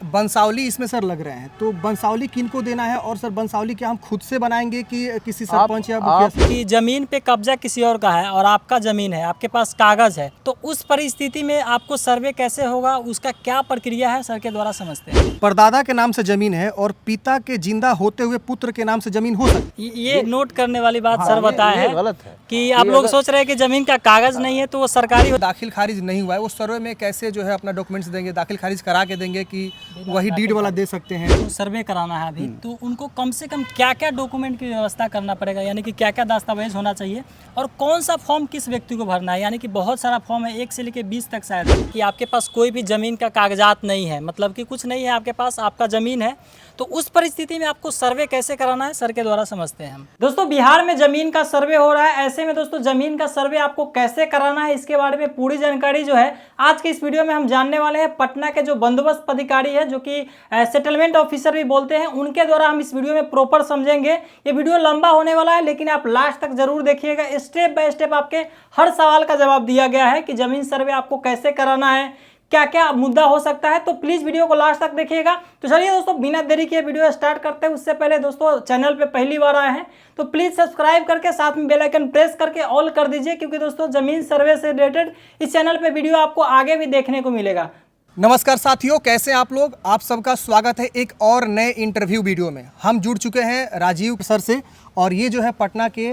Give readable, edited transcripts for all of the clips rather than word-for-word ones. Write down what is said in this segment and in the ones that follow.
बंसावली इसमें सर लग रहे हैं, तो बंसावली किनको देना है? और सर बंसावली क्या हम खुद से बनाएंगे कि किसी सरपंच या मुखिया से? कि जमीन पे कब्जा किसी और का है और आपका जमीन है, आपके पास कागज है, तो उस परिस्थिति में आपको सर्वे कैसे होगा, उसका क्या प्रक्रिया है सर के द्वारा समझते हैं। परदादा के नाम से जमीन है और पिता के जिंदा होते हुए पुत्र के नाम से जमीन हो सकती ये नोट करने वाली बात सर बताया है गलत है कि आप लोग सोच रहे हैं कि जमीन का कागज नहीं है तो वो सरकारी है। दाखिल खारिज नहीं हुआ है, वो सर्वे में कैसे जो है अपना डॉक्यूमेंट्स देंगे, दाखिल खारिज करा के देंगे कि वही डीड वाला दे सकते हैं? तो सर्वे कराना है अभी, तो उनको कम से कम क्या क्या डॉक्यूमेंट की व्यवस्था करना पड़ेगा, यानी कि क्या क्या दस्तावेज होना चाहिए और कौन सा फॉर्म किस व्यक्ति को भरना है। यानी कि बहुत सारा फॉर्म है, 1 से लेकर 20 तक शायद है, कि आपके पास कोई भी जमीन का कागजात नहीं है, मतलब कि कुछ नहीं है आपके पास, आपका जमीन है, तो उस परिस्थिति में आपको सर्वे कैसे कराना है सर के द्वारा समझते हैं हम। दोस्तों बिहार में जमीन का सर्वे हो रहा है, ऐसे में दोस्तों जमीन का सर्वे आपको कैसे कराना है इसके बारे में पूरी जानकारी जो है आज के इस वीडियो में हम जानने वाले हैं। पटना के जो बंदोबस्त अधिकारी है, जो कि सेटलमेंट ऑफिसर भी बोलते हैं, उनके द्वारा हम इस वीडियो में प्रॉपर समझेंगे। ये वीडियो लंबा होने वाला है, लेकिन आप लास्ट तक जरूर देखिएगा। स्टेप बाय स्टेप आपके हर सवाल का जवाब दिया गया है कि जमीन सर्वे आपको कैसे कराना है, क्या क्या मुद्दा हो सकता है, तो प्लीज वीडियो को लास्ट तक देखिएगा। तो चलिए दोस्तों बिना देरी किए वीडियो स्टार्ट करते हैं। उससे पहले दोस्तों चैनल पे पहली बार आए हैं तो प्लीज सब्सक्राइब करके साथ में बेल आइकन प्रेस करके ऑल कर दीजिए, क्योंकि दोस्तों जमीन सर्वे से रिलेटेड इस चैनल पे वीडियो आपको आगे भी देखने को मिलेगा। नमस्कार साथियों, कैसे हैं आप लोग? आप सबका स्वागत है एक और नए इंटरव्यू वीडियो में। हम जुड़ चुके हैं राजीव सर से, और ये जो है पटना के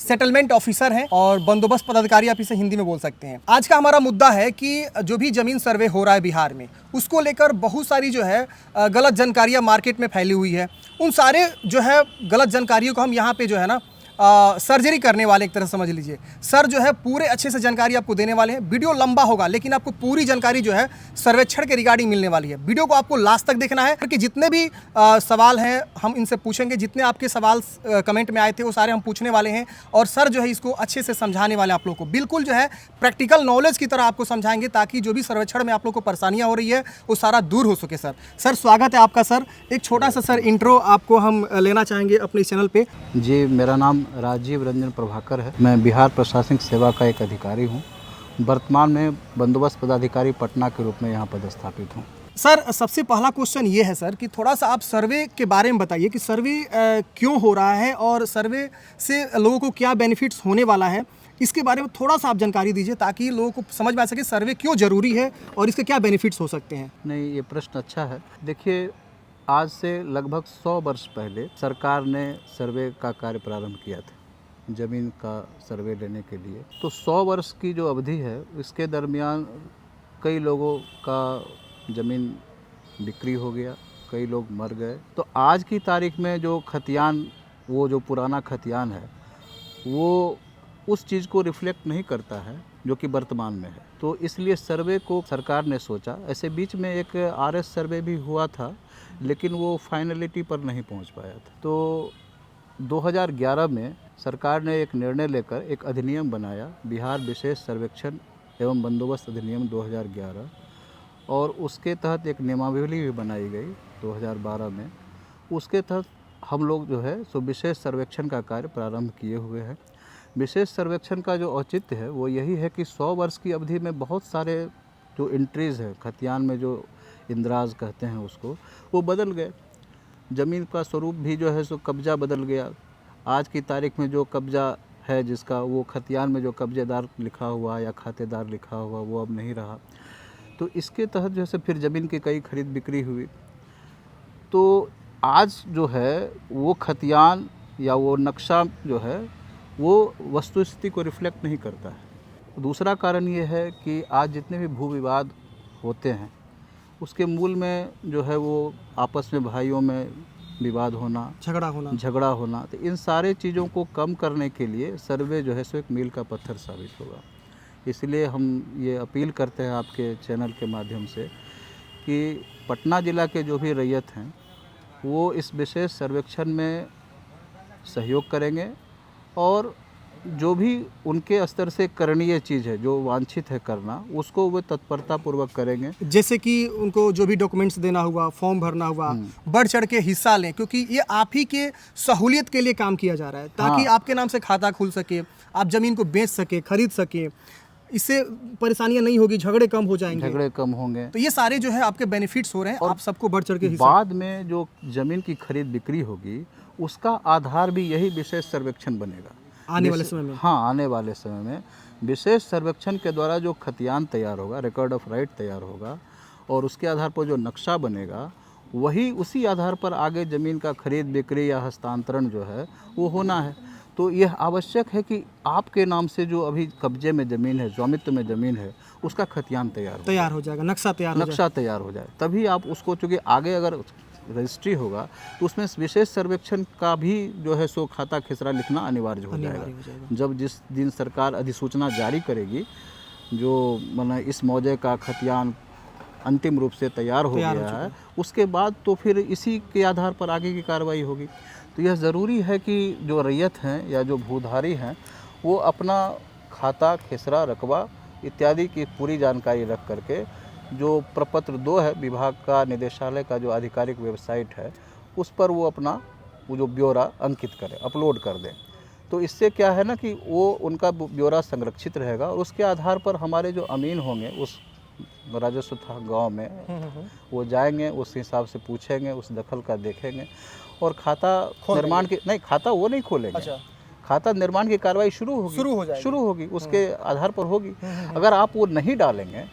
सेटलमेंट ऑफिसर हैं और बंदोबस्त पदाधिकारी, आप इसे हिंदी में बोल सकते हैं। आज का हमारा मुद्दा है कि जो भी जमीन सर्वे हो रहा है बिहार में, उसको लेकर बहुत सारी जो है गलत जानकारियाँ मार्केट में फैली हुई है। उन सारे जो है गलत जानकारियों को हम यहाँ पे जो है ना सर्जरी करने वाले, एक तरह समझ लीजिए। सर जो है पूरे अच्छे से जानकारी आपको देने वाले हैं। वीडियो लंबा होगा, लेकिन आपको पूरी जानकारी जो है सर्वेक्षण के रिगार्डिंग मिलने वाली है। वीडियो को आपको लास्ट तक देखना है, क्योंकि जितने भी सवाल हैं हम इनसे पूछेंगे। जितने आपके सवाल कमेंट में आए थे वो सारे हम पूछने वाले हैं, और सर जो है इसको अच्छे से समझाने वाले हैं। आप लोग को बिल्कुल जो है प्रैक्टिकल नॉलेज की तरह आपको समझाएंगे, ताकि जो भी सर्वेक्षण में आप लोग को परेशानियाँ हो रही है वो सारा दूर हो सके। सर स्वागत है आपका। सर एक छोटा सा सर इंट्रो आपको हम लेना चाहेंगे अपने चैनल पे। जी, मेरा नाम राजीव रंजन प्रभाकर है। मैं बिहार प्रशासनिक सेवा का एक अधिकारी हूँ। वर्तमान में बंदोबस्त पदाधिकारी पटना के रूप में यहाँ पदस्थापित हूँ। सर सबसे पहला क्वेश्चन ये है सर कि थोड़ा सा आप सर्वे के बारे में बताइए कि सर्वे क्यों हो रहा है और सर्वे से लोगों को क्या बेनिफिट्स होने वाला है। इसके बारे में थोड़ा सा आप जानकारी दीजिए, ताकि लोगों को समझ में आ सके सर्वे क्यों ज़रूरी है और इसके क्या बेनिफिट्स हो सकते हैं। नहीं, ये प्रश्न अच्छा है। देखिए, आज से लगभग 100 वर्ष पहले सरकार ने सर्वे का कार्य प्रारंभ किया था, ज़मीन का सर्वे लेने के लिए। तो 100 वर्ष की जो अवधि है, इसके दरमियान कई लोगों का ज़मीन बिक्री हो गया, कई लोग मर गए। तो आज की तारीख में जो खतियान, वो जो पुराना खतियान है, वो उस चीज़ को रिफ्लेक्ट नहीं करता है जो कि वर्तमान में है। तो इसलिए सर्वे को सरकार ने सोचा। ऐसे बीच में एक RS सर्वे भी हुआ था, लेकिन वो फाइनलिटी पर नहीं पहुंच पाया था। तो 2011 में सरकार ने एक निर्णय लेकर एक अधिनियम बनाया, बिहार विशेष सर्वेक्षण एवं बंदोबस्त अधिनियम 2011, और उसके तहत एक नियमावली भी बनाई गई 2012 में। उसके तहत हम लोग जो है सो विशेष सर्वेक्षण का कार्य प्रारंभ किए हुए हैं। विशेष सर्वेक्षण का जो औचित्य है वो यही है कि 100 वर्ष की अवधि में बहुत सारे जो एंट्रीज़ हैं खतियान में, जो इंदराज कहते हैं उसको, वो बदल गए। ज़मीन का स्वरूप भी जो है सो कब्जा बदल गया। आज की तारीख में जो कब्जा है जिसका, वो खतियान में जो कब्जेदार लिखा हुआ या खातेदार लिखा हुआ वो अब नहीं रहा। तो इसके तहत जो है फिर ज़मीन की कई खरीद बिक्री हुई। तो आज जो है वो खतियान या वो नक्शा जो है वो वस्तुस्थिति को रिफ्लेक्ट नहीं करता है। दूसरा कारण ये है कि आज जितने भी भू विवाद होते हैं उसके मूल में जो है वो आपस में भाइयों में विवाद होना, झगड़ा होना। तो इन सारे चीज़ों को कम करने के लिए सर्वे जो है सो एक मील का पत्थर साबित होगा। इसलिए हम ये अपील करते हैं आपके चैनल के माध्यम से कि पटना ज़िला के जो भी रैयत हैं वो इस विशेष सर्वेक्षण में सहयोग करेंगे, और जो भी उनके स्तर से करणीय चीज़ है, जो वांछित है करना, उसको वो तत्परतापूर्वक करेंगे। जैसे कि उनको जो भी डॉक्यूमेंट्स देना हुआ, फॉर्म भरना हुआ, बढ़ चढ़ के हिस्सा लें, क्योंकि ये आप ही के सहूलियत के लिए काम किया जा रहा है, ताकि आपके नाम से खाता खुल सके, आप ज़मीन को बेच सके, खरीद सके। इससे परेशानियां नहीं होगी, झगड़े कम हो जाएंगे। झगड़े कम होंगे। तो ये सारे जो है आपके बेनिफिट्स हो रहे हैं, आप सबको बढ़ चढ़ के हिस्सा। बाद में जो जमीन की खरीद बिक्री होगी उसका आधार भी यही विशेष सर्वेक्षण बनेगा आने वाले समय में। हाँ, आने वाले समय में विशेष सर्वेक्षण के द्वारा जो खतियान तैयार होगा, रिकॉर्ड ऑफ राइट तैयार होगा, और उसके आधार पर जो नक्शा बनेगा वही उसी आधार पर आगे ज़मीन का खरीद बिक्री या हस्तांतरण जो है वो होना है। तो यह आवश्यक है कि आपके नाम से जो अभी कब्जे में ज़मीन है, स्वामित्व में ज़मीन है, उसका खतियान तैयार हो जाएगा, नक्शा तैयार हो जाए, तभी आप उसको, चूँकि आगे अगर रजिस्ट्री होगा तो उसमें विशेष सर्वेक्षण का भी जो है सो खाता खसरा लिखना अनिवार्य हो जाएगा। जब जिस दिन सरकार अधिसूचना जारी करेगी, जो मतलब इस मौजे का खतियान अंतिम रूप से तैयार हो गया है, उसके बाद तो फिर इसी के आधार पर आगे की कार्रवाई होगी। तो यह ज़रूरी है कि जो रैयत हैं या जो भूधारी हैं वो अपना खाता खसरा रकबा इत्यादि की पूरी जानकारी रख करके, जो प्रपत्र 2 है विभाग का, निदेशालय का जो आधिकारिक वेबसाइट है, उस पर वो अपना वो जो ब्यौरा अंकित करें, अपलोड कर दें। तो इससे क्या है ना कि वो उनका ब्यौरा संरक्षित रहेगा, और उसके आधार पर हमारे जो अमीन होंगे उस राजस्व गांव में वो जाएंगे, उस हिसाब से पूछेंगे, उस दखल का देखेंगे, और खाता निर्माण की नहीं, खाता वो नहीं खोलेंगे। अच्छा। खाता निर्माण की कार्रवाई शुरू होगी उसके आधार पर होगी। अगर आप वो नहीं डालेंगे,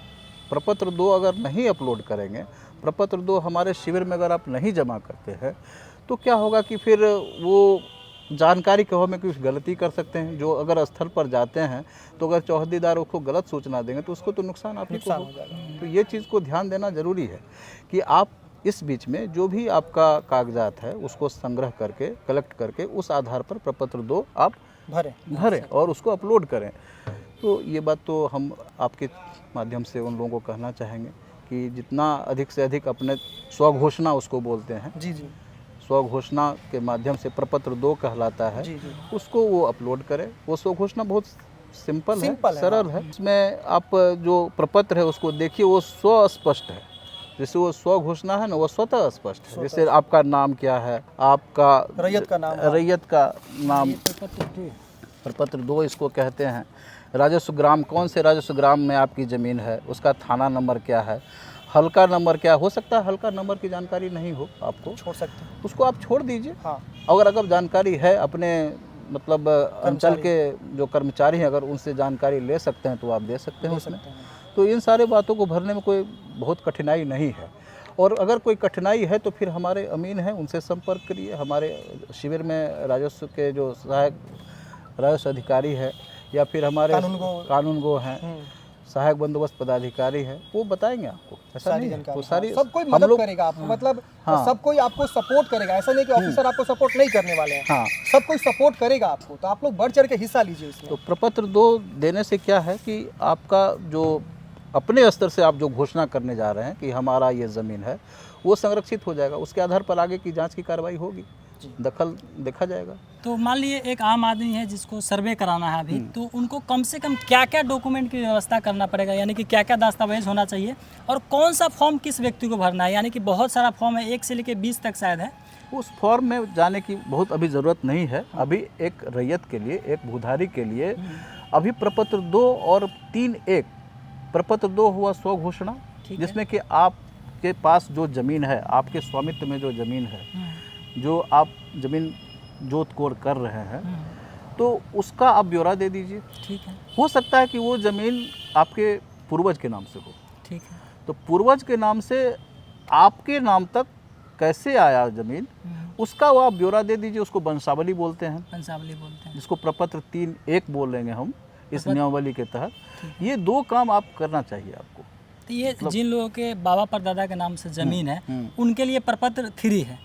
प्रपत्र 2 अगर नहीं अपलोड करेंगे, प्रपत्र 2 हमारे शिविर में अगर आप नहीं जमा करते हैं, तो क्या होगा कि फिर वो जानकारी कहो में कुछ गलती कर सकते हैं। जो अगर स्थल पर जाते हैं तो अगर चौहदीदार उसको गलत सूचना देंगे तो उसको तो नुकसान आप ही को हो जाएगा। तो ये चीज़ को ध्यान देना ज़रूरी है कि आप इस बीच में जो भी आपका कागजात है उसको संग्रह करके, कलेक्ट करके, उस आधार पर प्रपत्र 2 आप भरें और उसको अपलोड करें। तो ये बात तो हम आपके माध्यम से उन लोगों को कहना चाहेंगे कि जितना अधिक से अधिक अपने स्वघोषणा उसको बोलते हैं, जी, स्वघोषणा के माध्यम से प्रपत्र 2 कहलाता है, उसको वो अपलोड करें। वो स्वघोषणा बहुत सिंपल है, सरल है। इसमें आप जो प्रपत्र है उसको देखिए, वो स्वस्पष्ट है। जैसे वो स्वघोषणा है ना, वो स्वतः स्पष्ट है। जैसे आपका नाम क्या है, आपका रैयत का नाम प्रपत्र 2 इसको कहते हैं। राजस्व ग्राम, कौन से राजस्व ग्राम में आपकी ज़मीन है, उसका थाना नंबर क्या है, हल्का नंबर क्या हो सकता है। हल्का नंबर की जानकारी नहीं हो, आपको छोड़ सकते हैं, उसको आप छोड़ दीजिए। हाँ। अगर जानकारी है अपने मतलब अंचल के जो कर्मचारी हैं, अगर उनसे जानकारी ले सकते हैं तो आप दे सकते हैं उसमें। तो इन सारे बातों को भरने में कोई बहुत कठिनाई नहीं है। और अगर कोई कठिनाई है तो फिर हमारे अमीन हैं, उनसे संपर्क करिए। हमारे शिविर में राजस्व के जो सहायक राजस्व अधिकारी है या फिर हमारे कानूनगो हैं, सहायक बंदोबस्त पदाधिकारी है, वो बताएंगे आपको। ऐसा नहीं है, वो सारी सब कोई मदद करेगा आपको, मतलब सब कोई आपको सपोर्ट करेगा। ऐसा नहीं कि ऑफिसर आपको सपोर्ट नहीं करने वाले हैं। हाँ, सब कोई सपोर्ट करेगा आपको, तो आप लोग बढ़ चढ़ के हिस्सा लीजिए इसमें। तो प्रपत्र 2 देने से क्या है कि आपका जो अपने स्तर से आप जो घोषणा करने जा रहे हैं कि हमारा ये ज़मीन है, वो संरक्षित हो जाएगा। उसके आधार पर आगे की जाँच की कार्रवाई होगी, दखल देखा जाएगा। तो मान लीजिए एक आम आदमी है जिसको सर्वे कराना है अभी, तो उनको कम से कम क्या क्या डॉक्यूमेंट की व्यवस्था करना पड़ेगा, यानी कि क्या क्या दस्तावेज होना चाहिए, और कौन सा फॉर्म किस व्यक्ति को भरना है? यानी कि बहुत सारा फॉर्म है, 1 से लेकर 20 तक शायद है। उस फॉर्म में जाने की बहुत अभी ज़रूरत नहीं है। अभी एक रैयत के लिए, एक भूधारी के लिए अभी प्रपत्र 2 और 3(1) प्रपत्र 2 हुआ स्वघोषणा, जिसमें कि आपके पास जो ज़मीन है, आपके स्वामित्व में जो ज़मीन है, जो आप ज़मीन जोत कोड़ कर रहे हैं, तो उसका आप ब्यौरा दे दीजिए। ठीक है। हो सकता है कि वो ज़मीन आपके पूर्वज के नाम से हो। ठीक है। तो पूर्वज के नाम से आपके नाम तक कैसे आया ज़मीन, उसका वो आप ब्यौरा दे दीजिए। उसको वंशावली बोलते हैं, जिसको प्रपत्र 3(1) बोलेंगे हम इस नियमावली के तहत। ये 2 काम आप करना चाहिए आपको। तो ये जिन लोगों के बाबा परदादा के नाम से ज़मीन है, उनके लिए प्रपत्र 3 है।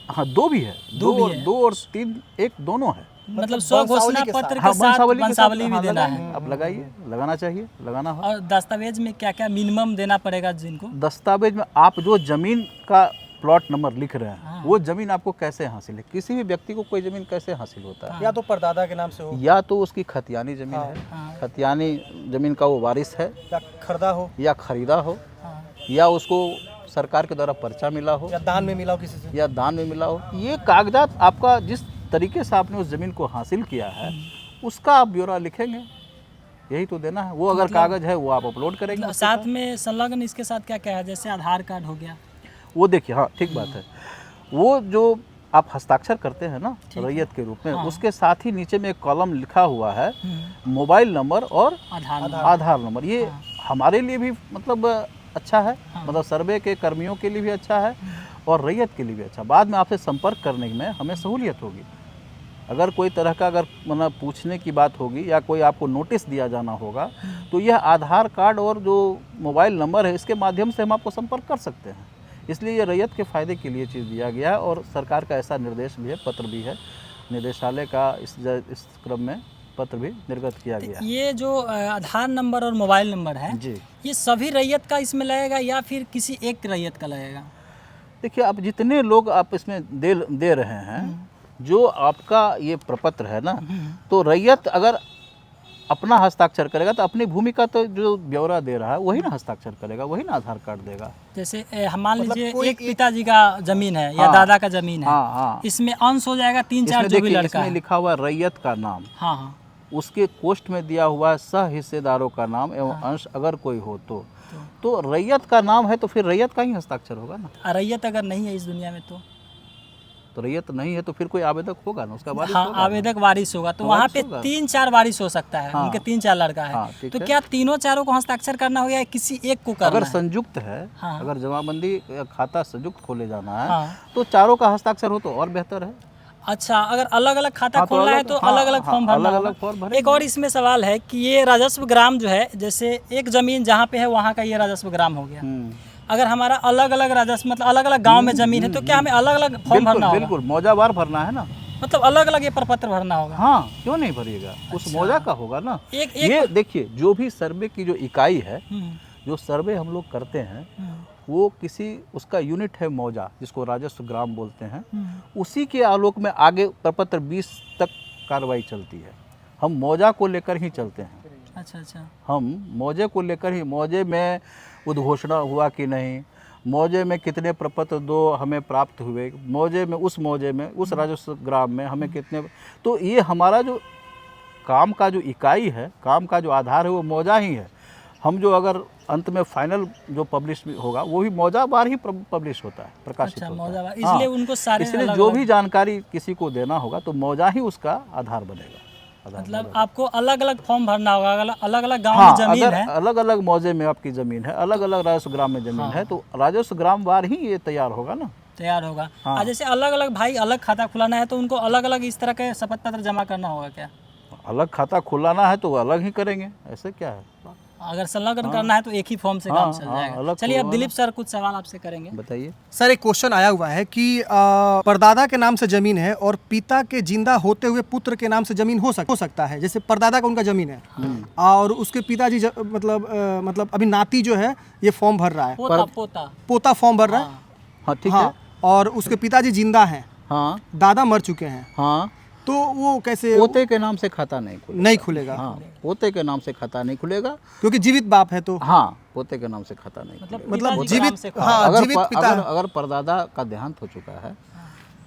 हाँ, 2 भी है, 2 और 3(1) दोनों है। मतलब स्वघोषणा पत्र के साथ वंशावली भी देना है। अब लगाइए, लगाना चाहिए, लगाना हो। और दस्तावेज में क्या क्या मिनिमम देना पड़ेगा जिनको? दस्तावेज में आप जो जमीन का प्लॉट नंबर लिख रहे हैं, वो जमीन आपको कैसे हासिल है। किसी भी व्यक्ति को कोई जमीन कैसे हासिल होता है, या तो परदादा के नाम से हो, या तो उसकी खतियानी जमीन है, खतियानी जमीन का वो वारिस है, या खरीदा हो, या उसको सरकार के द्वारा पर्चा मिला हो, या दान में मिला हो किसी से, या दान में मिला हो। ये कागजात आपका जिस तरीके से आपने उस ज़मीन को हासिल किया है, उसका आप ब्यौरा लिखेंगे। यही तो देना है। वो अगर कागज़ है वो आप अपलोड करेंगे। साथ में संलग्न इसके साथ क्या क्या है, जैसे आधार कार्ड हो गया? वो देखिए, हाँ ठीक बात है। वो जो आप हस्ताक्षर करते हैं ना रैयत के रूप में, उसके साथ ही नीचे में एक कॉलम लिखा हुआ है मोबाइल नंबर और आधार नंबर। ये हमारे लिए भी मतलब अच्छा है, मतलब सर्वे के कर्मियों के लिए भी अच्छा है और रैयत के लिए भी अच्छा। बाद में आपसे संपर्क करने में हमें सहूलियत होगी। अगर कोई तरह का अगर मतलब पूछने की बात होगी या कोई आपको नोटिस दिया जाना होगा तो यह आधार कार्ड और जो मोबाइल नंबर है इसके माध्यम से हम आपको संपर्क कर सकते हैं। इसलिए ये रैयत के फ़ायदे के लिए चीज़ दिया गया है और सरकार का ऐसा निर्देश भी है, पत्र भी है, निदेशालय का इस क्रम में पत्र भी निर्गत किया गया है। ये जो आधार नंबर और मोबाइल नंबर है जी, ये सभी रैयत का इसमें लगेगा या फिर किसी एक रैयत का लगेगा? देखिए आप जितने लोग आप इसमें दे रहे हैं, जो आपका ये प्रपत्र है ना, तो रैयत अगर अपना हस्ताक्षर करेगा तो अपनी भूमिका तो जो ब्यौरा दे रहा है वही ना हस्ताक्षर करेगा, वही ना आधार कार्ड देगा। जैसे मान मतलब लीजिए कोई एक पिताजी का जमीन है या दादा का जमीन है, हाँ, इसमें अंश हो जाएगा 3-4 जो भी देखिए लड़का इसमें है। लिखा हुआ रैयत का नाम, हाँ हाँ, उसके कोष्ठ में दिया हुआ है सह हिस्सेदारों का नाम एवं अंश अगर कोई हो तो रैयत का नाम है तो फिर रैयत का ही हस्ताक्षर होगा ना। रैयत अगर नहीं है इस दुनिया में तो रैयत नहीं है तो फिर कोई आवेदक होगा ना, उसका वारिस हाँ, होगा ना। आवेदक वारिस होगा, तो वहाँ पे 3-4 वारिस हो सकता है। हाँ। उनके 3-4 लड़का है, हाँ, ठीक तो है। क्या तीनों चारों को हस्ताक्षर करना होगा या किसी एक को करना अगर है? संयुक्त है, हाँ। अगर जमाबंदी या खाता संयुक्त खोले जाना है हाँ। तो चारों का हस्ताक्षर हो तो और बेहतर है। अच्छा, अगर अलग अलग खाता हाँ, तो खोलना है अलग- तो हाँ, अलग अलग हाँ, फॉर्म भरना अलग-अलग होगा। फॉर्म भरेंगे। एक और इसमें सवाल है कि ये राजस्व ग्राम जो है, जैसे एक जमीन जहाँ पे है वहाँ का ये राजस्व ग्राम हो गया। अगर हमारा अलग अलग राजस्व मतलब अलग अलग गांव में जमीन है तो क्या हमें अलग अलग फॉर्म भरना होगा? बिल्कुल मौजावार भरना है ना। मतलब अलग अलग ये प्रपत्र भरना होगा? हाँ, क्यों नहीं भरिएगा, उस मौजा का होगा ना। एक ये देखिए जो भी सर्वे की जो इकाई है, हम्म, जो सर्वे हम लोग करते हैं हम्म, वो किसी उसका यूनिट है मौजा, जिसको राजस्व ग्राम बोलते हैं। हम्म। उसी के आलोक में आगे प्रपत्र 20 तक कार्रवाई चलती है। हम मौजा को लेकर ही चलते हैं। अच्छा अच्छा, हम मौजे को लेकर ही, मौजे में उद्घोषणा हुआ कि नहीं, मौजे में कितने प्रपत्र दो हमें प्राप्त हुए, मौजे में उस राजस्व ग्राम में हमें कितने, तो ये हमारा जो काम का जो इकाई है, काम का जो आधार है वो मौजा ही है। हम जो अगर अंत में फाइनल जो पब्लिश होगा वो भी मौजा बार ही पब्लिश होता है, प्रकाशित अच्छा होता है। मौजावार, इसलिए उनको सारे इसलिए अलग जो अलग- भी जानकारी किसी को देना होगा तो मौजा ही उसका आधार बनेगा। मतलब आपको अलग अलग फॉर्म भरना होगा। अलग अलग गांव हाँ, में जमीन अगर है, अलग अलग मौजे में आपकी ज़मीन है, अलग अलग राजस्व ग्राम में ज़मीन है, तो राजस्व ग्राम वार ही ये तैयार होगा ना। तैयार होगा। हाँ। और जैसे अलग अलग भाई अलग खाता खुलाना है तो उनको अलग अलग इस तरह के शपथ पत्र जमा करना होगा क्या? अलग खाता खुलाना है तो वो अलग ही करेंगे, ऐसे क्या है। अगर संलग्न करना है तो एक ही फॉर्म से काम चल जाएगा। अलग चलिए अब खुलवाना। दिलीप सर कुछ सवाल आपसे करेंगे। बताइए। सर एक क्वेश्चन आया हुआ है कि परदादा के नाम से जमीन है और पिता के जिंदा होते हुए पुत्र के नाम से जमीन हो सकता है। जैसे परदादा का उनका जमीन है और उसके पिताजी मतलब अभी नाती जो है ये फॉर्म भर रहा है, पोता फॉर्म भर रहा है। हाँ ठीक हाँ, है। और उसके पिताजी जिंदा हैं, हाँ दादा मर चुके हैं, हाँ, तो वो कैसे पोते के नाम से खाता नहीं खुलेगा। नहीं खुलेगा? हाँ, पोते के नाम से खाता नहीं खुलेगा। क्योंकि जीवित बाप है तो हाँ, पोते के नाम से खाता नहीं खुलेगा। मतलब पिताजी के नाम जीवित, से हाँ अगर जीवित पिता अगर परदादा का देहांत हो चुका है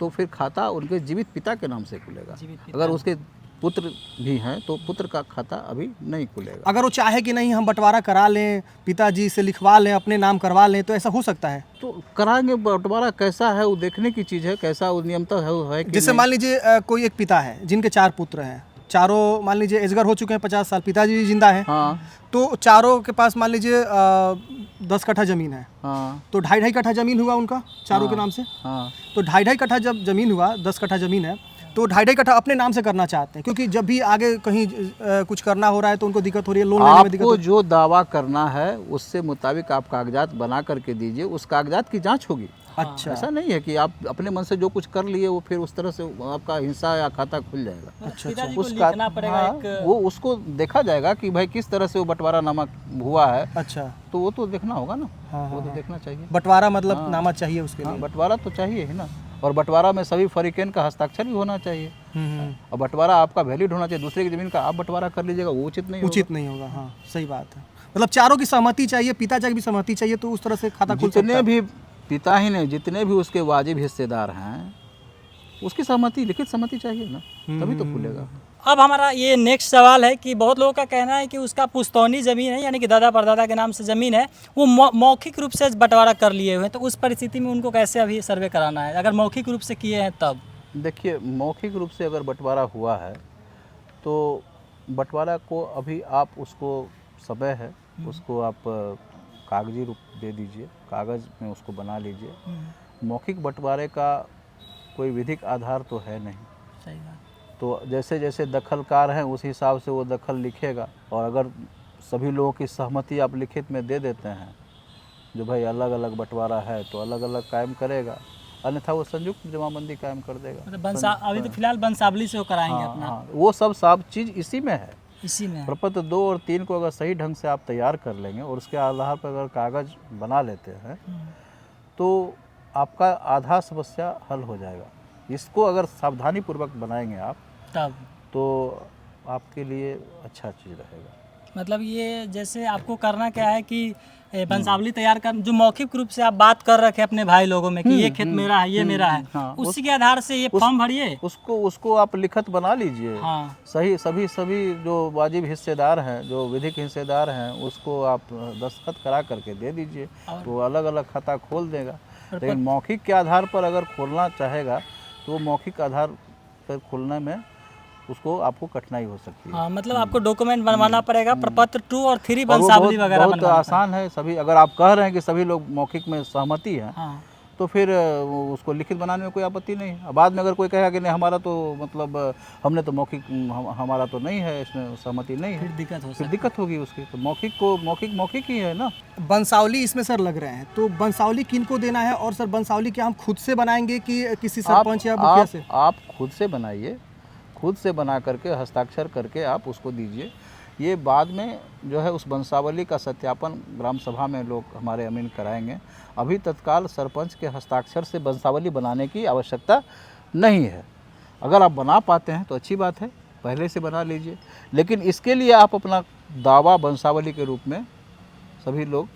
तो फिर खाता उनके जीवित पिता के नाम से खुलेगा। जीवित पिता। अगर उसके पुत्र भी हैं तो पुत्र का खाता अभी नहीं खुलेगा। अगर वो चाहे कि नहीं हम बंटवारा करा लें, पिताजी से लिखवा लें, अपने नाम करवा लें, तो ऐसा हो सकता है? तो कराएंगे, बंटवारा कैसा है वो देखने की चीज़ है, कैसा वो नियमता है कि जैसे नहीं। मान लीजिए कोई एक पिता है जिनके 4 पुत्र हैं, चारों मान लीजिए एजगर हो चुके हैं, 50 साल, पिताजी जिंदा हैं, हाँ तो चारों के पास मान लीजिए 10 कट्ठा जमीन है, हाँ तो 2.5 कट्ठा जमीन हुआ उनका चारों के नाम से। हाँ, तो 2.5 कट्ठा जब जमीन हुआ, 10 कट्ठा जमीन है, तो 2.5 कट्ठा अपने नाम से करना चाहते हैं, क्योंकि जब भी आगे कहीं कुछ करना हो रहा है तो उनको दिक्कत हो रही है, लोन लेने में दिक्कत हो आपको जो दावा करना है उससे मुताबिक आप कागजात बना करके दीजिए, उस कागजात की जांच होगी। अच्छा, ऐसा नहीं है कि आप अपने मन से जो कुछ कर लिए वो फिर उस तरह से आपका हिस्सा या खाता खुल जाएगा। अच्छा, पिताजी को उसका लिखना पड़ेगा हाँ, एक। वो उसको देखा जाएगा कि भाई किस तरह से वो बंटवारा नामा हुआ है, अच्छा, तो वो तो देखना होगा ना। हाँ, वो तो हाँ, देखना चाहिए। बंटवारा मतलब नामा चाहिए उसके हाँ, लिए। बंटवारा तो चाहिए ही ना, और बंटवारा में सभी फरीकेन का हस्ताक्षर भी होना चाहिए। और बंटवारा आपका वैलिड होना चाहिए। दूसरे की जमीन का आप बंटवारा कर लीजिएगा वो उचित नहीं उचित नहीं होगा। हाँ सही बात है, मतलब चारों की सहमति चाहिए, पिताजी की भी सहमति चाहिए, तो उस तरह से खाता खुल सकता जितने है। भी पिता ही नहीं, जितने भी उसके वाजिब हिस्सेदार हैं उसकी सहमति, लिखित सहमति चाहिए ना, तभी तो खुलेगा। अब हमारा ये नेक्स्ट सवाल है कि बहुत लोगों का कहना है कि उसका पुश्तौनी ज़मीन है, यानी कि दादा परदादा के नाम से ज़मीन है, वो मौखिक रूप से बंटवारा कर लिए हुए हैं, तो उस परिस्थिति में उनको कैसे अभी सर्वे कराना है, अगर मौखिक रूप से किए हैं तब? देखिए, मौखिक रूप से अगर बंटवारा हुआ है तो बंटवारा को अभी आप उसको समय है, उसको आप कागजी रूप दे दीजिए, कागज़ में उसको बना लीजिए। मौखिक बंटवारे का कोई विधिक आधार तो है नहीं। सही बात। तो जैसे जैसे दखलकार हैं उस हिसाब से वो दखल लिखेगा, और अगर सभी लोगों की सहमति आप लिखित में दे देते हैं, जो भाई अलग अलग बंटवारा है तो अलग अलग कायम करेगा, अन्यथा वो संयुक्त जमाबंदी कायम कर देगा। मतलब अभी तो फिलहाल बंसावली से वो कराएंगे हाँ, अपना। हाँ, वो सब चीज़ इसी में है। इसी में है। प्रपत्र 2 और 3 को अगर सही ढंग से आप तैयार कर लेंगे और उसके आधार पर अगर कागज़ बना लेते हैं तो आपका आधा समस्या हल हो जाएगा। इसको अगर सावधानी पूर्वक बनाएंगे आप तब तो आपके लिए अच्छा चीज़ रहेगा। मतलब ये जैसे आपको करना क्या है कि वंशावली तैयार कर, जो मौखिक रूप से आप बात कर रखे अपने भाई लोगों में कि ये खेत मेरा है, ये मेरा है, हाँ, उसी के आधार से ये फॉर्म भरिए। उसको आप लिखत बना लीजिए। हाँ। सभी जो वाजिब हिस्सेदार हैं, जो विधिक हिस्सेदार हैं, उसको आप दस्तखत करा करके दे दीजिए, तो अलग अलग खाता खोल देगा। लेकिन मौखिक के आधार पर अगर खोलना चाहेगा तो वो मौखिक आधार पर खोलने में उसको आपको कठिनाई हो सकती है। हाँ, मतलब आपको डॉक्यूमेंट बनवाना पड़ेगा, प्रपत्र 2 और 3 और वो वंशावली वगैरह बहुत बनवाना आसान है। सभी अगर आप कह रहे हैं कि सभी लोग मौखिक में सहमति है, हाँ। तो फिर उसको लिखित बनाने में कोई आपत्ति नहीं है। बाद में अगर कोई कहेगा कि नहीं हमारा तो मतलब हमने तो मौखिक हमारा तो नहीं है, इसमें सहमति नहीं फिर है, दिक्कत हो फिर दिक्कत होगी उसकी। तो मौखिक ही है ना। वंशावली इसमें सर लग रहे हैं, तो वंशावली किन को देना है? और सर वंशावली क्या हम खुद से बनाएंगे कि किसी सरपंच या मुखिया से? आप खुद से बनाइए, खुद से बना करके हस्ताक्षर करके आप उसको दीजिए। ये बाद में जो है उस वंशावली का सत्यापन ग्राम सभा में लोग हमारे अमीन कराएंगे। अभी तत्काल सरपंच के हस्ताक्षर से वंशावली बनाने की आवश्यकता नहीं है। अगर आप बना पाते हैं तो अच्छी बात है, पहले से बना लीजिए। लेकिन इसके लिए आप अपना दावा वंशावली के रूप में सभी लोग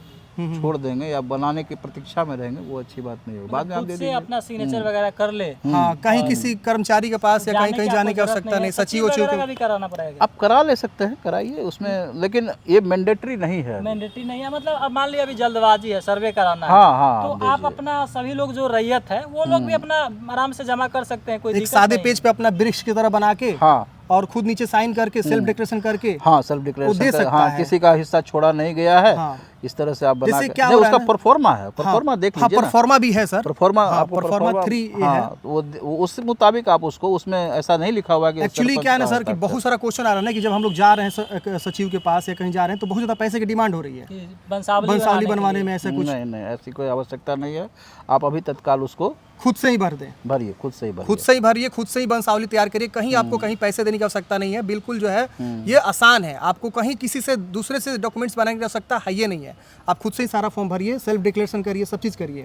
छोड़ देंगे या बनाने की प्रतीक्षा में रहेंगे, वो अच्छी बात नहीं होगी। बाद में आप खुद दे से दीजिए। अपना सिग्नेचर वगैरह कर ले। हाँ, कहीं किसी कर्मचारी के पास या कहीं जाने की आवश्यकता नहीं, सचिव वगैरह का भी कराना पड़ेगा। आप करा ले सकते हैं, कराइए उसमें, लेकिन ये मैंडेटरी नहीं है। मैंडेटरी नहीं है, मतलब अब मान लिया अभी जल्दबाजी है, सर्वे कराना है, हाँ, तो आप अपना सभी लोग जो रैयत है वो लोग भी अपना आराम से जमा कर सकते हैं, कोई एक दिक्कत सादे नहीं पेज पे अपना वृक्ष की तरह बना के हाँ और खुद नीचे साइन करके सेल्फ डिक्लेरेशन करके हाँ, सेल्फ वो दे डिक्लेरेशन सकता हाँ, है। किसी का हिस्सा छोड़ा नहीं गया है। हाँ। इस तरह से आप बना जैसे के क्या नहीं, हो रहा है उसका ना? परफॉर्मा है, परफॉर्मा देख हाँ, लीजिए ना। परफॉर्मा भी है सर। परफॉर्मा हाँ, आपको परफॉर्मा 3 ये है। हाँ, वो उस मुताबिक आप उसको, उसमें ऐसा नहीं लिखा हुआ कि एक्चुअली सरपंच क्या है ना का सर कि हस्ताक्षर। बहुत सारा क्वेश्चन आ रहा है ना कि जब हम लोग जा रहे हैं सचिव के पास या कहीं जा रहे हैं तो बहुत ज़्यादा पैसे की डिमांड हो रही है कि वंशावली वंशावली बनाने बनवाने के में, ऐसा कुछ नहीं, ऐसी कोई आवश्यकता नहीं है। आप अभी तत्काल उसको खुद से ही भर दें, भरिए, खुद से ही भरिए। खुद से ही भरिए, खुद से ही वंशावली तैयार करिए। कहीं आपको कहीं पैसे देने की आवश्यकता नहीं है, बिल्कुल जो है ये आसान है। आपको कहीं किसी से दूसरे से डॉक्यूमेंट्स बनाने की आवश्यकता है ये नहीं है। आप खुद से ही सारा फॉर्म भरिए, सेल्फ डिक्लेरेशन करिए, सब चीज़ करिए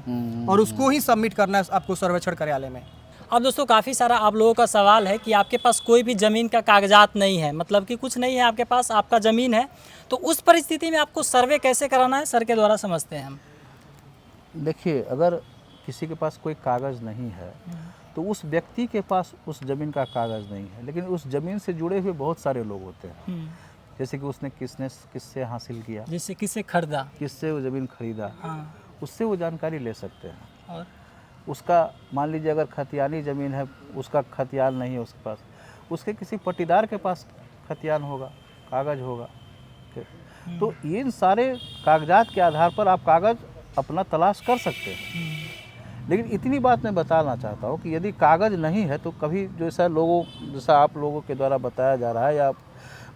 और उसको ही सबमिट करना है आपको सर्वेक्षण कार्यालय में। अब दोस्तों काफ़ी सारा आप लोगों का सवाल है कि आपके पास कोई भी ज़मीन का कागजात नहीं है, मतलब कि कुछ नहीं है आपके पास, आपका ज़मीन है, तो उस परिस्थिति में आपको सर्वे कैसे कराना है, सर के द्वारा समझते हैं हम। देखिए, अगर किसी के पास कोई कागज़ नहीं है तो उस व्यक्ति के पास उस ज़मीन का कागज़ नहीं है, लेकिन उस ज़मीन से जुड़े हुए बहुत सारे लोग होते हैं। जैसे कि उसने किससे हासिल किया, जैसे किससे खरीदा, किससे वो ज़मीन खरीदा, हाँ, उससे वो जानकारी ले सकते हैं। और उसका मान लीजिए अगर खतियानी ज़मीन है, उसका खतियान नहीं है उसके पास, उसके किसी पट्टीदार के पास खतियान होगा, कागज़ होगा। तो इन सारे कागजात के आधार पर आप कागज़ अपना तलाश कर सकते हैं। लेकिन इतनी बात मैं बताना चाहता हूँ कि यदि कागज़ नहीं है तो कभी जैसा आप लोगों के द्वारा बताया जा रहा है या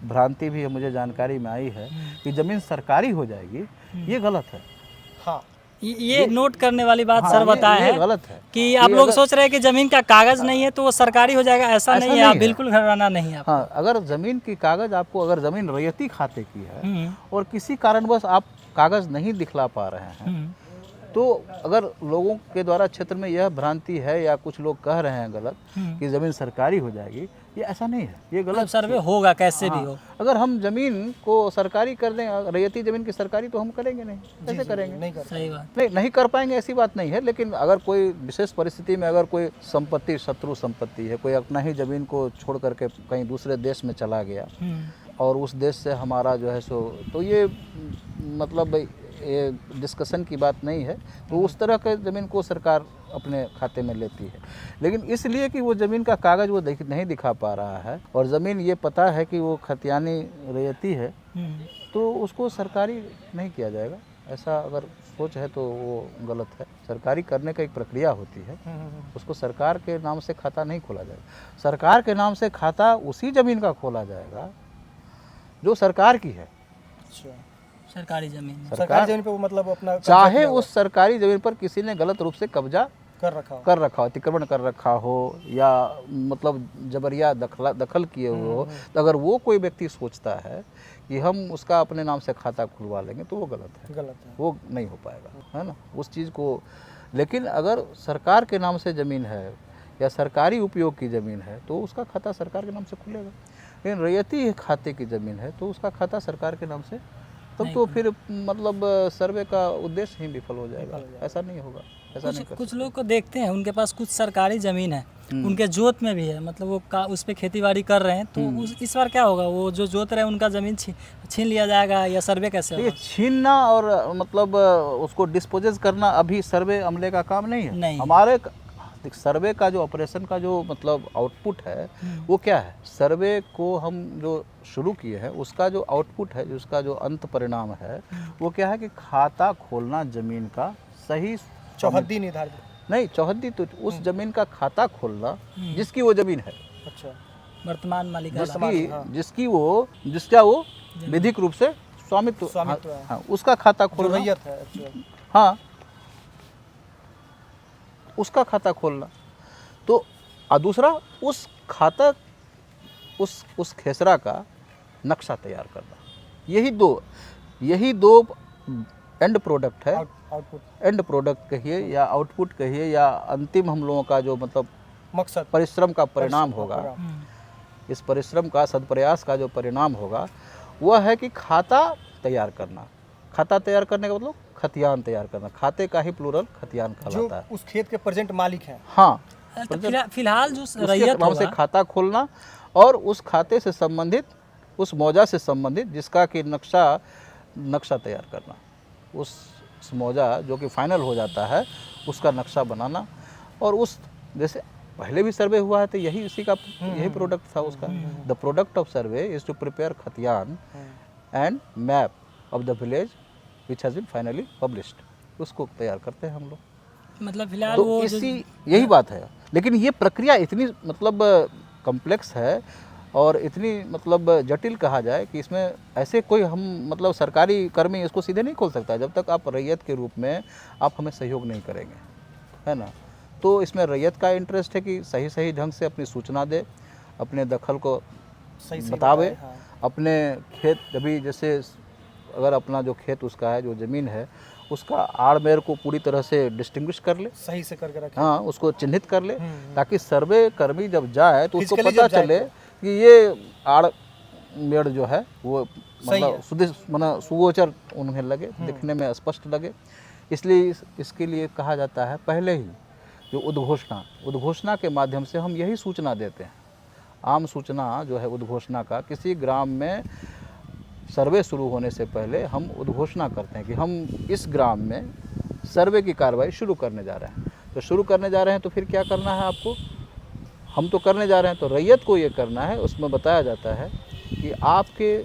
भ्रांति भी मुझे जानकारी में आई है कि ज़मीन सरकारी हो जाएगी, ये गलत है। हाँ, ये नोट करने वाली बात हाँ, सर बताया ये है गलत है कि आप लोग सोच रहे हैं कि ज़मीन का कागज़ नहीं है तो वो सरकारी हो जाएगा, ऐसा नहीं है। आप बिल्कुल घबराना नहीं है। हाँ, अगर ज़मीन की कागज़ आपको, अगर ज़मीन रैयती खाते की है और किसी कारणवश आप कागज़ नहीं दिखला पा रहे हैं, तो अगर लोगों के द्वारा क्षेत्र में यह भ्रांति है या कुछ लोग कह रहे हैं गलत कि ज़मीन सरकारी हो जाएगी, ये ऐसा नहीं है, ये मतलब गलत सर्वे होगा कैसे भी हाँ, हो। अगर हम जमीन को सरकारी कर दें, रैयती जमीन की सरकारी, तो हम करेंगे नहीं, कैसे करेंगे? नहीं कर सही बात। नहीं कर पाएंगे ऐसी बात नहीं है, लेकिन अगर कोई विशेष परिस्थिति में अगर कोई संपत्ति शत्रु संपत्ति है, कोई अपना ही जमीन को छोड़ करके कहीं दूसरे देश में चला गया और उस देश से हमारा जो है सो, तो ये मतलब ये डिस्कशन की बात नहीं है। तो उस तरह के ज़मीन को सरकार अपने खाते में लेती है, लेकिन इसलिए कि वो ज़मीन का कागज़ वो नहीं दिखा पा रहा है और ज़मीन ये पता है कि वो खतियानी रैयती है, तो उसको सरकारी नहीं किया जाएगा। ऐसा अगर सोच है तो वो गलत है। सरकारी करने का एक प्रक्रिया होती है, उसको सरकार के नाम से खाता नहीं खोला जाएगा। सरकार के नाम से खाता उसी ज़मीन का खोला जाएगा जो सरकार की है। अच्छा, सरकारी जमीन। सरकारी जमीन पे वो मतलब अपना कब्जा चाहे किया हुआ उस सरकारी ज़मीन पर किसी ने गलत रूप से कब्जा कर रखा हो। कर रखा हो, अतिक्रमण कर रखा हो या मतलब जबरिया दखल किए हुए हो, तो अगर वो कोई व्यक्ति सोचता है कि हम उसका अपने नाम से खाता खुलवा लेंगे तो वो गलत है, वो नहीं हो पाएगा, है ना, उस चीज़ को। लेकिन अगर सरकार के नाम से ज़मीन है या सरकारी उपयोग की ज़मीन है तो उसका खाता सरकार के नाम से खुलेगा। लेकिन रैयती खाते की ज़मीन है तो उसका खाता सरकार के नाम से, तब तो फिर मतलब सर्वे का उद्देश्य ही विफल हो जाएगा। ऐसा नहीं होगा, ऐसा नहीं कर कुछ लोग को देखते हैं उनके पास कुछ सरकारी ज़मीन है, उनके जोत में भी है, मतलब वो उस पर खेती बाड़ी कर रहे हैं, तो इस बार क्या होगा? वो जो जोत रहे हैं उनका ज़मीन छीन लिया जाएगा या सर्वे कैसे ये होगा? छीनना और मतलब उसको डिस्पोजेस करना अभी सर्वे अमले का काम नहीं है। नहीं। हमारे सर्वे का जो ऑपरेशन का जो मतलब आउटपुट है वो क्या है? सर्वे को हम जो शुरू किए हैं उसका जो आउटपुट है, उसका जो अंत परिणाम है वो क्या है कि खाता खोलना ज़मीन का सही चौहद्दी निर्धारित नहीं, चौहद्दी तो उस ज़मीन का खाता खोलना जिसकी वो ज़मीन है, अच्छा वर्तमान मालिकाना, जिसका वो विधिक रूप से स्वामित्व है। हाँ, उसका खाता जो खोलना। रैयत है। अच्छा, हाँ, उसका खाता खोलना। तो दूसरा उस खाता उस खेसरा का नक्शा तैयार करना। यही दो एंड प्रोडक्ट है। आउटपुट एंड प्रोडक्ट कहिए या आउटपुट कहिए या अंतिम हम लोगों का जो मतलब मकसद परिश्रम का परिणाम होगा, इस परिश्रम का सदप्रयास का जो परिणाम होगा वह है कि खाता तैयार करना। खाता तैयार करने का मतलब खतियान तैयार करना। खाते का ही प्लूरल खतियान जो कहलाता है। उस खेत के प्रेजेंट मालिक हैं। हाँ, तो फिलहाल जो उसके रैयत नाम से होगा, खाता खोलना और उस खाते से संबंधित, उस मौजा से संबंधित जिसका कि नक्शा तैयार करना। उस मौजा जो कि फाइनल हो जाता है उसका नक्शा बनाना। और उस जैसे पहले भी सर्वे हुआ है तो यही प्रोडक्ट था उसका। The product of survey is to prepare khatiyan and map of the village which has been finally published. उसको तैयार करते हैं हम लोग। मतलब फिलहाल तो वो यही बात है। लेकिन ये प्रक्रिया इतनी मतलब कॉम्प्लेक्स है और इतनी मतलब जटिल कहा जाए कि इसमें ऐसे कोई हम मतलब सरकारी कर्मी इसको सीधे नहीं खोल सकता जब तक आप रैयत के रूप में आप हमें सहयोग नहीं करेंगे, है ना। तो इसमें रैयत का इंटरेस्ट है कि सही ढंग से अपनी सूचना दे, अपने दखल को सही बतावे, हाँ। अपने खेत अभी जैसे अगर अपना जो खेत उसका है, जो ज़मीन है, उसका आड़-मेड़ को पूरी तरह से डिस्टिंग्विश कर ले, सही से करके रखें। हाँ, उसको चिन्हित कर ले, ताकि सर्वे कर्मी जब जाए तो उसको Physically पता जब जाए चले कि ये आड़-मेड़ जो है वो सही मतलब सुगोचर उन्हें लगे, दिखने में स्पष्ट लगे। इसलिए इसके लिए कहा जाता है पहले ही जो उद्घोषणा के माध्यम से हम यही सूचना देते हैं। आम सूचना जो है उद्घोषणा का, किसी ग्राम में सर्वे शुरू होने से पहले हम उद्घोषणा करते हैं कि हम इस ग्राम में सर्वे की कार्रवाई शुरू करने जा रहे हैं। तो शुरू करने जा रहे हैं तो फिर क्या करना है आपको? हम तो करने जा रहे हैं तो रैयत को ये करना है। उसमें बताया जाता है कि आपके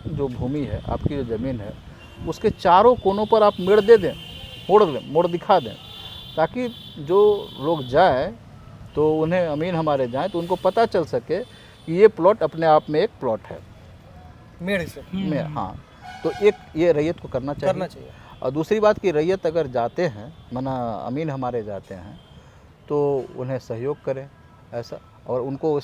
जो भूमि है, आपकी जो ज़मीन है, उसके चारों कोनों पर आप मेड़ दे दें, मोड़ दिखा दें, ताकि जो लोग जाएं तो उन्हें अमीन हमारे जाएं तो उनको पता चल सके कि ये प्लॉट अपने आप में एक प्लॉट है मेड़ से में। हाँ, तो एक ये रैयत को करना चाहिए। और दूसरी बात कि रैयत अगर जाते हैं, माना अमीन हमारे जाते हैं, तो उन्हें सहयोग करें ऐसा। और उनको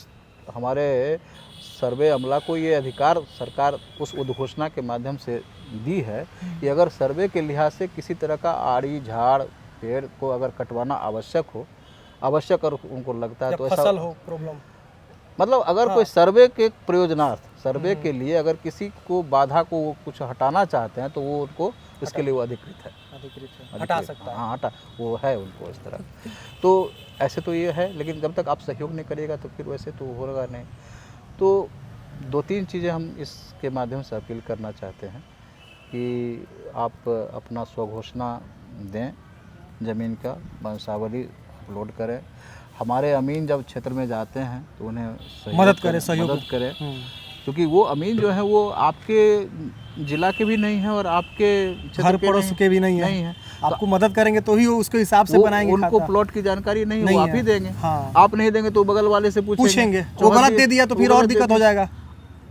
हमारे सर्वे अमला को ये अधिकार सरकार उस उद्घोषणा के माध्यम से दी है कि अगर सर्वे के लिहाज से किसी तरह का आड़ी झाड़ पेड़ को अगर कटवाना आवश्यक और उनको लगता है तो ऐसा फसल हो प्रॉब्लम मतलब अगर कोई सर्वे के प्रयोजनार्थ, सर्वे के लिए अगर किसी को बाधा को वो कुछ हटाना चाहते हैं तो वो उनको इसके लिए वो अधिकृत है, हटा सकता है। हाँ हटा, वो है उनको इस तरह। तो ऐसे तो ये है, लेकिन जब तक आप सहयोग नहीं करिएगा तो फिर वैसे तो होगा नहीं। तो 2-3 चीज़ें हम इसके माध्यम से अपील करना चाहते हैं कि आप अपना स्वघोषणा दें, ज़मीन का वंशावली अपलोड करें। हमारे अमीन जब क्षेत्र में जाते हैं तो उन्हें मदद करें, सहयोग मदद करें, क्योंकि वो अमीन जो है वो आपके जिला के भी नहीं है और आपके क्षेत्र घर पड़ोस के भी नहीं है। आपको मदद करेंगे तो ही वो उसके हिसाब से बनाएंगे उनको खाता। प्लॉट की जानकारी नहीं है, नहीं वो आप है। ही देंगे। हाँ। आप नहीं देंगे तो बगल वाले से पूछेंगे, वो गलत दे दिया तो फिर और दिक्कत हो जाएगा।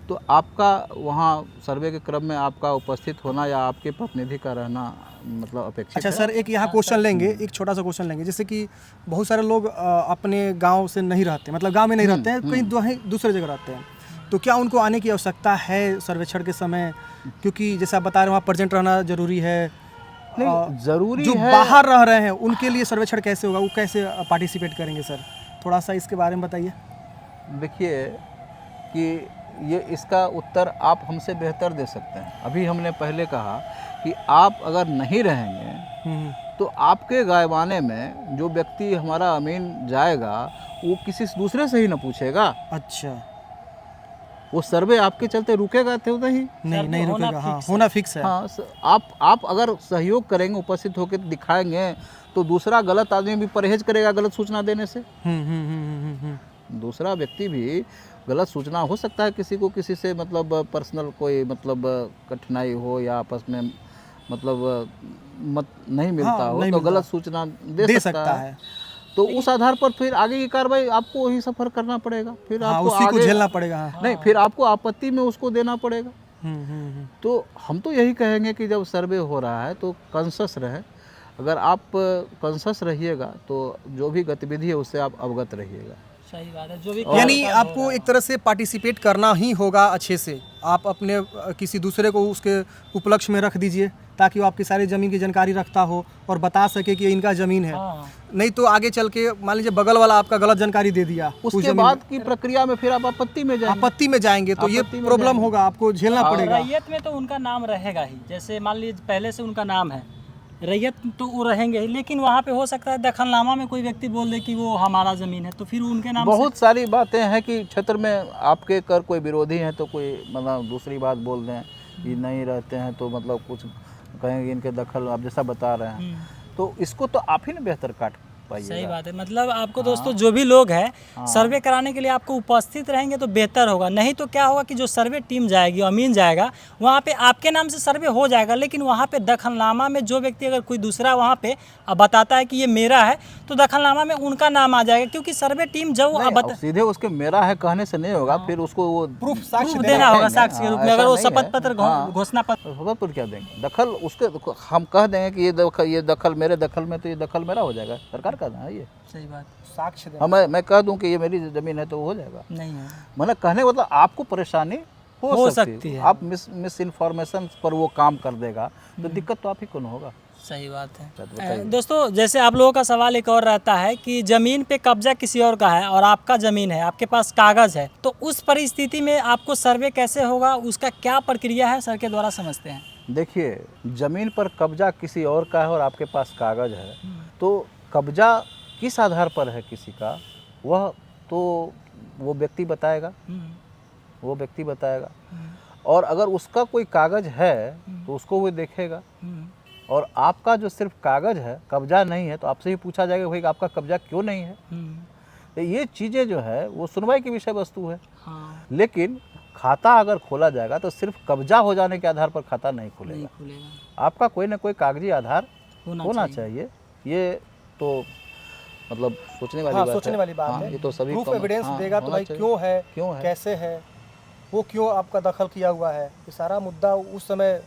तो आपका वहाँ सर्वे के क्रम में आपका उपस्थित होना या आपके प्रतिनिधि का रहना मतलब अपेक्षित अच्छा है। सर, एक यहाँ क्वेश्चन लेंगे, एक छोटा सा क्वेश्चन लेंगे। जैसे कि बहुत सारे लोग अपने गांव से नहीं रहते, मतलब गांव में नहीं रहते हैं, कहीं दूसरे जगह रहते हैं, तो क्या उनको आने की आवश्यकता है सर्वेक्षण के समय? क्योंकि जैसे आप बता रहे हैं वहाँ प्रेजेंट रहना जरूरी है। नहीं, जरूरी जो है। बाहर रह रहे हैं उनके लिए सर्वेक्षण कैसे होगा, वो कैसे पार्टिसिपेट करेंगे सर? थोड़ा सा इसके बारे में बताइए। देखिए कि ये इसका उत्तर आप हमसे बेहतर दे सकते हैं। अभी हमने पहले कहा कि आप अगर नहीं रहेंगे तो आपके गायवाने में जो व्यक्ति हमारा अमीन जाएगा वो किसी दूसरे से ही ना पूछेगा। अच्छा, वो सर्वे आपके चलते रुकेगा थे उधर ही? नहीं रुकेगा। हाँ, होना फिक्स है। हाँ, आप अगर सहयोग करेंगे, उपस्थित होकर दिखाएंगे तो दूसरा गलत आदमी भी परहेज करेगा गलत सूचना देने से। दूसरा व्यक्ति भी गलत सूचना हो सकता है, किसी को किसी से मतलब पर्सनल कोई मतलब कठिनाई हो या आपस में मतलब मत नहीं मिलता हो नहीं तो मिलता। गलत सूचना दे सकता है। तो उस आधार पर फिर आगे की कार्रवाई आपको वही सफर करना पड़ेगा। फिर हाँ, आपको उसी को आगे झेलना पड़ेगा। हाँ। नहीं, फिर आपको आपत्ति में उसको देना पड़ेगा। तो हम तो यही कहेंगे कि जब सर्वे हो रहा है तो कॉन्शस रहे। अगर आप कॉन्शस रहिएगा तो जो भी गतिविधि है उससे आप अवगत रहिएगा। सही बात है। जो भी यानी आपको एक तरह से पार्टिसिपेट करना ही होगा अच्छे से। आप अपने किसी दूसरे को उसके उपलक्ष्य में रख दीजिए ताकि वो आपकी सारी ज़मीन की जानकारी रखता हो और बता सके कि इनका ज़मीन है। हाँ। नहीं तो आगे चल के मान लीजिए बगल वाला आपका गलत जानकारी दे दिया, उस उसके ज़मीन बाद की प्रक्रिया में फिर आप आपत्ति में जाएंगे। आपत्ति में जाएंगे तो ये आपत्ति में प्रॉब्लम जाएंगे। होगा, आपको झेलना पड़ेगा। रैयत में तो उनका नाम रहेगा ही। जैसे मान लीजिए पहले से उनका नाम है, रैयत तो वो रहेंगे ही, लेकिन वहाँ पे हो सकता है दखलनामा में कोई व्यक्ति बोल दे कि वो हमारा ज़मीन है, तो फिर उनके नाम बहुत सारी बातें हैं कि क्षेत्र में आपके कर कोई विरोधी हैं तो कोई मतलब दूसरी बात बोल दें कि नहीं रहते हैं तो मतलब कुछ कहेंगे इनके दखल, आप जैसा बता रहे हैं। तो इसको तो आप ही ना बेहतर काट पाइए। सही बात है। मतलब आपको दोस्तों जो भी लोग हैं सर्वे कराने के लिए आपको उपस्थित रहेंगे तो बेहतर होगा। नहीं तो क्या होगा कि जो सर्वे टीम जाएगी, अमीन जाएगा, वहाँ पे आपके नाम से सर्वे हो जाएगा, लेकिन वहाँ पे दखलनामा में जो व्यक्ति अगर कोई दूसरा वहाँ पे बताता है कि ये मेरा है तो दखलनामा में उनका नाम आ जाएगा, क्योंकि सर्वे टीम जब अब सीधे उसके मेरा है कहने से नहीं होगा, फिर उसको वो प्रूफ साक्ष्य देना होगा साक्ष्य के रूप में। अगर वो ऐसा नहीं शपथ पत्र है। घोषणा पत्र शपथ पत्र क्या देंगे? दखल उसके हम कह देंगे कि ये दखल मेरे दखल में, तो ये दखल मेरा हो जाएगा, सरकार का ना है ये। सही बात साक्ष्य हाँ, मैं कह दूं कि ये मेरी ज़मीन है तो हो जाएगा। नहीं है। मतलब कहने का मतलब आपको परेशानी हो सकती है। आप मिस इन्फॉर्मेशन पर वो काम कर देगा तो दिक्कत तो आप ही को न होगा। सही बात है। बताइए। दोस्तों जैसे आप लोगों का सवाल एक और रहता है कि ज़मीन पे कब्जा किसी और का है और आपका ज़मीन है, आपके पास कागज़ है, तो उस परिस्थिति में आपको सर्वे कैसे होगा, उसका क्या प्रक्रिया है, सर के द्वारा समझते हैं। देखिए, ज़मीन पर कब्जा किसी और का है और आपके पास कागज़ है, तो कब्जा किस आधार पर है किसी का, वह तो वो व्यक्ति बताएगा। वो व्यक्ति बताएगा। और अगर उसका कोई कागज़ है तो उसको वो देखेगा। और आपका जो सिर्फ कागज़ है, कब्जा नहीं है, तो आपसे ही पूछा जाएगा भाई आपका कब्जा क्यों नहीं है। तो ये चीज़ें जो है वो सुनवाई की विषय वस्तु है। हाँ। लेकिन खाता अगर खोला जाएगा तो सिर्फ कब्जा हो जाने के आधार पर खाता नहीं खुलेगा। आपका कोई ना कोई कागजी आधार होना चाहिए। ये तो मतलब सोचने वाली बात है। सोचने वाली बात है। ये तो सभी प्रूफ एविडेंस देगा तो भाई क्यों है, कैसे है, वो क्यों आपका दखल किया हुआ है, ये सारा मुद्दा उस समय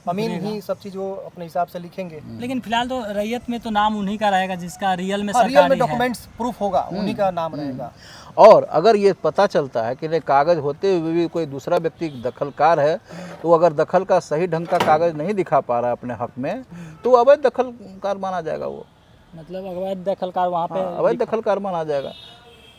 अमीन ही सब चीज वो अपने हिसाब से लिखेंगे। लेकिन फिलहाल तो रैयत में तो नाम उन्हीं का रहेगा जिसका रियल में सरकारी है। रियल में डॉक्यूमेंट्स प्रूफ होगा, उन्हीं का नाम रहेगा। और अगर ये पता चलता है कि नहीं कागज़ होते हुए भी कोई दूसरा व्यक्ति दखलकार है, तो अगर दखल का सही ढंग का कागज़ नहीं दिखा पा रहा है अपने हक में, तो अवैध दखलकार माना जाएगा। वो मतलब अवैध दखलकार वहाँ पे अवैध दखलकार माना जाएगा।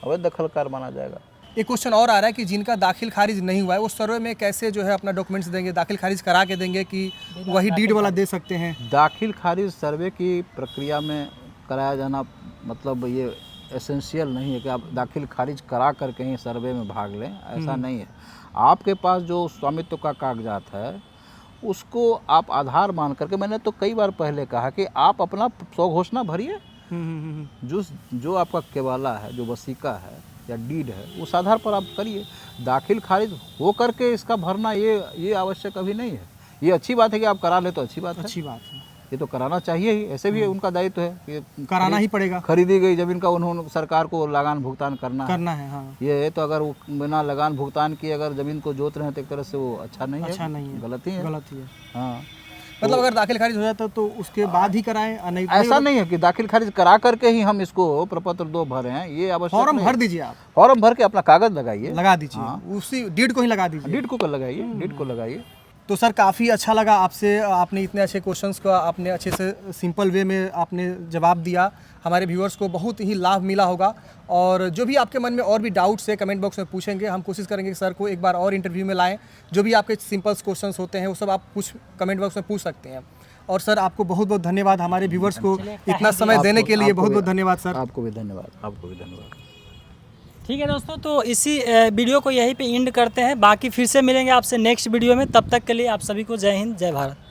अवैध दखलकार माना जाएगा। एक क्वेश्चन और आ रहा है कि जिनका दाखिल खारिज नहीं हुआ है वो सर्वे में कैसे जो है अपना डॉक्यूमेंट्स देंगे, दाखिल खारिज करा के देंगे कि वही डीड वाला दे सकते हैं? दाखिल खारिज सर्वे की प्रक्रिया में कराया जाना मतलब ये एसेंशियल नहीं है कि आप दाखिल खारिज करा कर कहीं सर्वे में भाग लें, ऐसा नहीं है। आपके पास जो स्वामित्व का कागजात है उसको आप आधार मान करके, मैंने तो कई बार पहले कहा कि आप अपना स्वघोषणा भरिए, जो आपका केवाला है, जो वसीका है या डीड है, उस आधार पर आप करिए। दाखिल खारिज हो करके इसका भरना ये आवश्यक अभी नहीं है। ये अच्छी बात है कि आप करा ले तो अच्छी बात है, अच्छी बात है, ये तो कराना चाहिए ही, ऐसे भी उनका दायित्व है कि कराना ही पड़ेगा, खरीदी गई जमीन का उन्होंने सरकार को लगान भुगतान करना है। हाँ, ये है। तो अगर वो बिना लगान भुगतान किए अगर जमीन को जोत रहे हैं तो एक तरह से वो अच्छा नहीं है, गलती है। हाँ, मतलब अगर दाखिल खारिज हो जाता तो उसके बाद ही कराएं, नहीं ऐसा नहीं है कि दाखिल खारिज करा करके ही हम इसको प्रपत्र 2 भरे हैं, ये आवश्यक फॉर्म नहीं भर है। दीजिए, आप फॉर्म भर के अपना कागज लगाइए, लगा दीजिए, हाँ। उसी डीड को ही लगा दीजिए, डीड को लगाइए, डीड को लगाइए। तो सर काफ़ी अच्छा लगा आपसे, आपने इतने अच्छे क्वेश्चंस का आपने अच्छे से सिंपल वे में आपने जवाब दिया। हमारे व्यूअर्स को बहुत ही लाभ मिला होगा, और जो भी आपके मन में और भी डाउट्स है कमेंट बॉक्स में पूछेंगे, हम कोशिश करेंगे कि सर को एक बार और इंटरव्यू में लाएं। जो भी आपके सिंपल क्वेश्चंस होते हैं वो सब आप कमेंट बॉक्स में पूछ सकते हैं। और सर आपको बहुत बहुत धन्यवाद, हमारे व्यूअर्स को इतना समय देने के लिए बहुत बहुत धन्यवाद सर। आपको भी धन्यवाद, आपको भी धन्यवाद। ठीक है दोस्तों, तो इसी वीडियो को यहीं पे एंड करते हैं। बाकी फिर से मिलेंगे आपसे नेक्स्ट वीडियो में, तब तक के लिए आप सभी को जय हिंद, जय भारत।